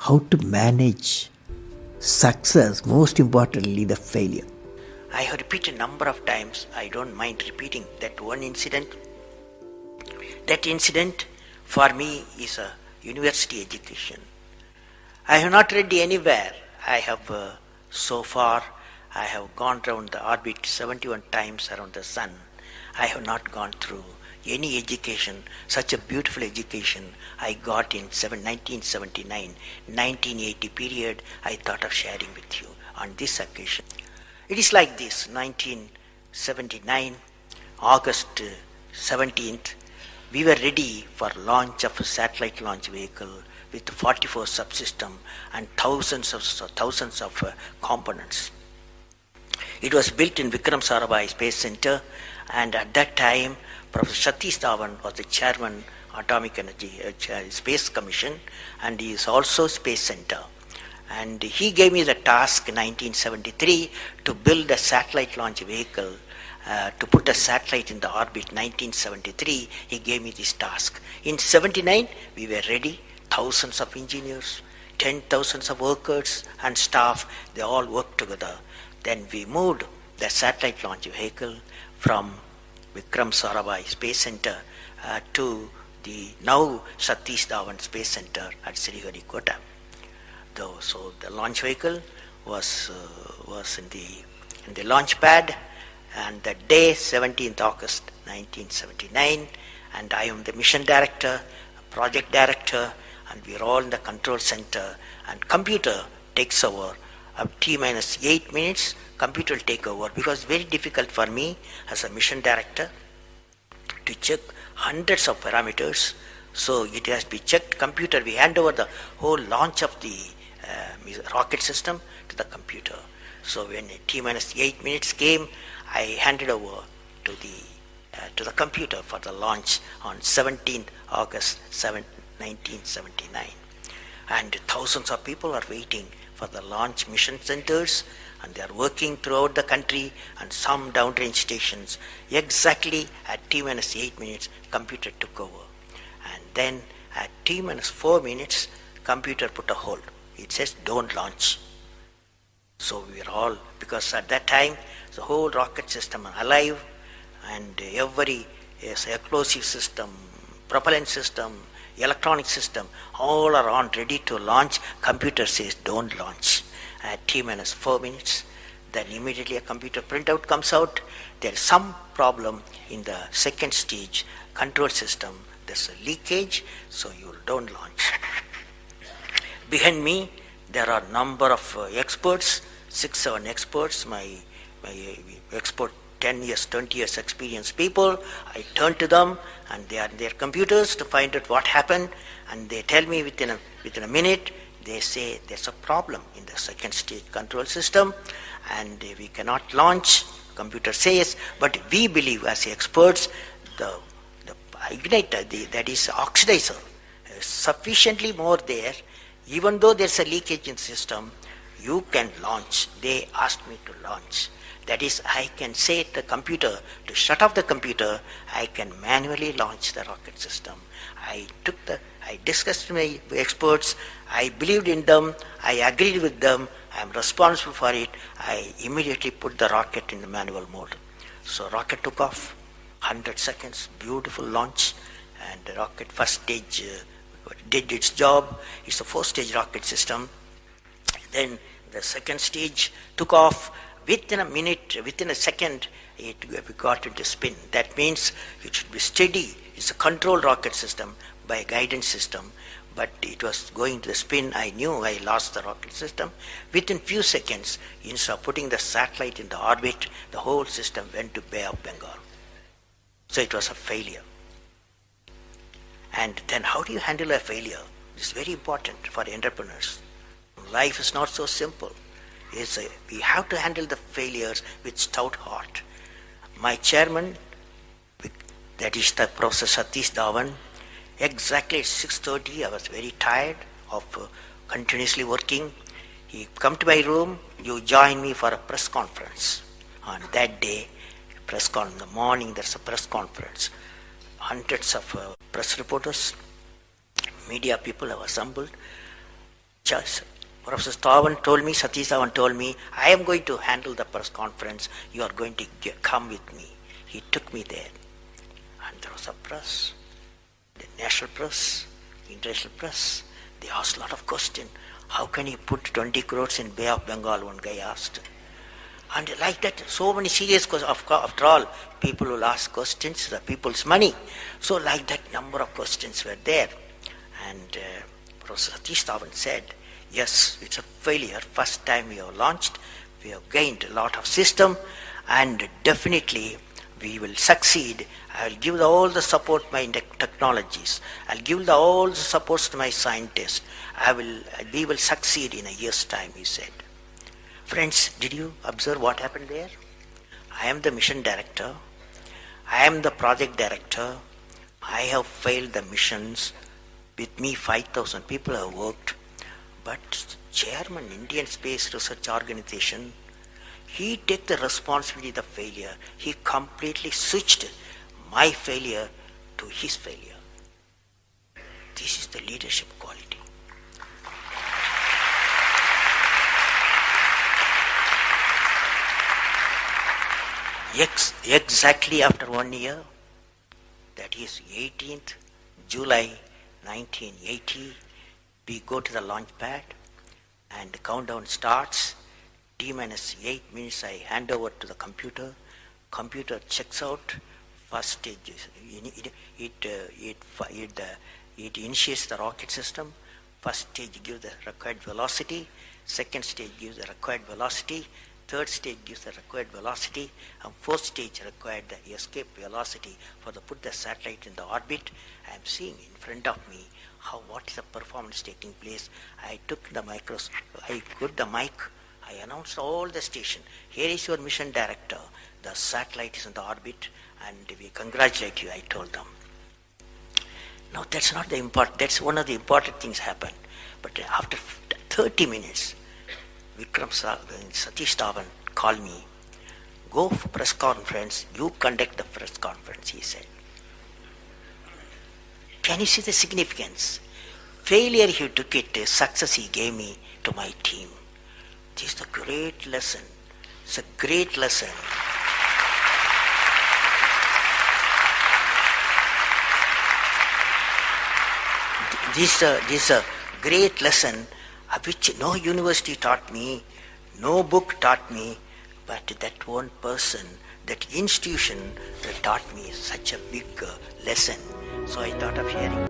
how to manage success, most importantly the failure. I have repeated a number of times, I don't mind repeating that one incident. That incident for me is a university education. I have not read anywhere. I have so far, I have gone around the orbit 71 times around the sun. I have not gone through any education, such a beautiful education I got in 1979, 1980 period. I thought of sharing with you on this occasion. It is like this, 1979, August 17th, we were ready for launch of a satellite launch vehicle with 44 subsystem and thousands of components. It was built in Vikram Sarabhai Space Center, and at that time Professor Satish Dhawan was the chairman Atomic Energy Space Commission, and he is also Space Center. And he gave me the task in 1973 to build a satellite launch vehicle, to put a satellite in the orbit. 1973 he gave me this task. In 79 we were ready, thousands of engineers, 10,000 of workers and staff, they all worked together. Then we moved the satellite launch vehicle from Vikram Sarabhai Space Center to the now Satish Dhawan Space Center at Sriharikota. So the launch vehicle was in the launch pad, and the day 17th August 1979, and I am the mission director, project director, and we are all in the control center, and computer takes over. T minus 8 minutes, computer will take over, because it's very difficult for me as a mission director to check hundreds of parameters. So it has to be checked. Computer, we hand over the whole launch of the rocket system to the computer. So when T minus 8 minutes came, I handed over to the computer for the launch on 17th August 1979. And thousands of people are waiting for the launch mission centers, and they are working throughout the country and some downrange stations. Exactly at T minus 8 minutes, computer took over. And then at T minus 4 minutes, computer put a hold. It says don't launch. So we are all, because at that time the whole rocket system are alive, and every explosive system, propellant system, electronic system, all are on ready to launch. Computer says don't launch. At T minus 4 minutes, then immediately a computer printout comes out. There is some problem in the second stage control system. There's a leakage, so you don't launch. Behind me, there are number of experts, 6-7 experts, my expert 10 years, 20 years experienced people. I turn to them, and they are in their computers to find out what happened, and they tell me within a minute. They say there's a problem in the second stage control system, and we cannot launch. Computer says, but we believe as experts, the igniter, that is oxidizer, is sufficiently more there. Even though there's a leakage in system, you can launch. They asked me to launch. That is, I can say to the computer to shut off the computer. I can manually launch the rocket system. I discussed with my experts. I believed in them. I agreed with them. I am responsible for it. I immediately put the rocket in the manual mode. So rocket took off, 100 seconds, beautiful launch, and the rocket first stage did its job. It's a 4-stage rocket system. Then the second stage took off. Within a minute, within a second, we got into spin. That means it should be steady. It's a controlled rocket system by a guidance system, but it was going to the spin. I knew I lost the rocket system. Within few seconds, instead of putting the satellite in the orbit, the whole system went to Bay of Bengal. So it was a failure. And then how do you handle a failure? It's very important for entrepreneurs. Life is not so simple. We have to handle the failures with stout heart. My chairman, that is the Professor Satish Dhawan, exactly at 6:30, I was very tired of continuously working. He come to my room, you join me for a press conference. On that day, in the morning, there's a press conference. Hundreds of press reporters, media people have assembled. Just Professor Stavan told me, Satish Stavan told me, I am going to handle the press conference. You are going to come with me. He took me there. And there was a press, the national press, international press. They asked a lot of questions. How can you put 20 crores in Bay of Bengal? One guy asked. And like that, so many serious questions. After all, people will ask questions, the people's money. So like that, number of questions were there. And Professor Satish Dhawan said, yes, it's a failure. First time we have launched, we have gained a lot of system, and definitely we will succeed. I will give all the support to my technologies. I'll give all the supports to my scientists. We will succeed in a year's time, he said. Friends, did you observe what happened there? I am the mission director. I am the project director. I have failed the missions. With me, 5,000 people have worked. But chairman, Indian Space Research Organization, he took the responsibility of the failure. He completely switched my failure to his failure. This is the leadership quality. Exactly after 1 year, that is 18th July 1980, we go to the launch pad and the countdown starts. T-minus 8 minutes I hand over to the computer. Computer checks out. First stage, it initiates the rocket system. First stage gives the required velocity. Second stage gives the required velocity. Third stage gives the required velocity, and fourth stage required the escape velocity for the put the satellite in the orbit. I am seeing in front of me what is the performance taking place. I took the microscope, I put the mic, I announced all the station. Here is your mission director. The satellite is in the orbit, and we congratulate you, I told them. Now that's not the important, that's one of the important things happened. But after 30 minutes, Satish Dhawan called me, go for press conference, you conduct the press conference, he said. Can you see the significance? Failure he took it, success he gave me to my team. This is a great lesson. It's a great lesson. This is a great lesson which no university taught me, no book taught me, but that one person, that institution that taught me such a big lesson. So I thought of sharing.